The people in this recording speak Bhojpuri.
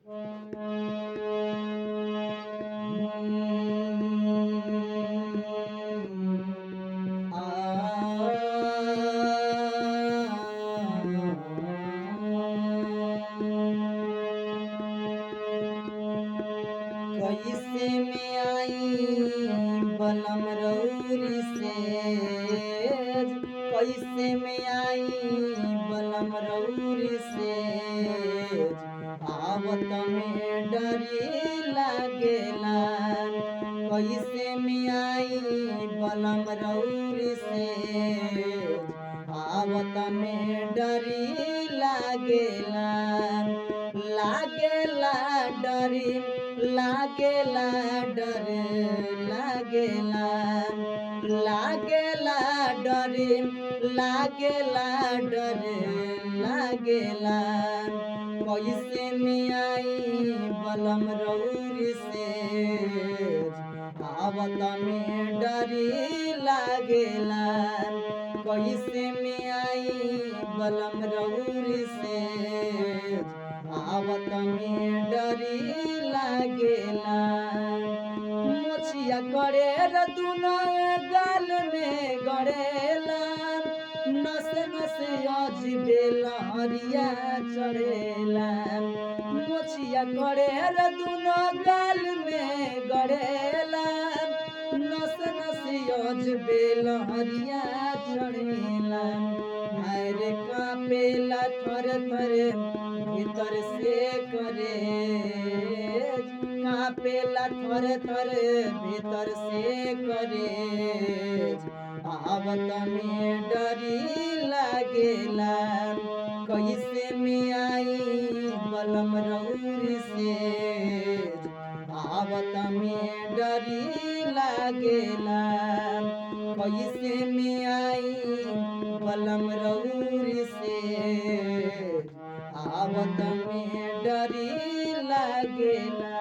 कैसे में आई बलम रउरी से, कैसे में आई बलम रउरी से, आवत में डरी लागेला। कैसे में आई बलम रउरी से, आवत में डरी लागेला। लागेला डरी लागेला डर लागेला, लागेला डरी लागेला डर लागेला। कैसे में आई बलम रउरी से, आवत में डरी लागेला। कैसे में आई बलम रउरी से, आवत में डरी लागेला। मोछिया गड़ेर दुनो गाल में गड़ेला, नस नस अजबे लहरिया चढ़ेला। मोछिया गड़ेर दुनो गाल में गड़ेला, नस नस अजबे लहरिया चढ़ेला। हायरे कांपेला थर थर भीतर से करे, कांपेला थर थर भीतर से करे। आवत में डरी लागेला। कैसे में आई बलम रउरी से, आवत में डरी लागेला। कैसे में आई बलम रउरी से, आवत में डरी लागेला।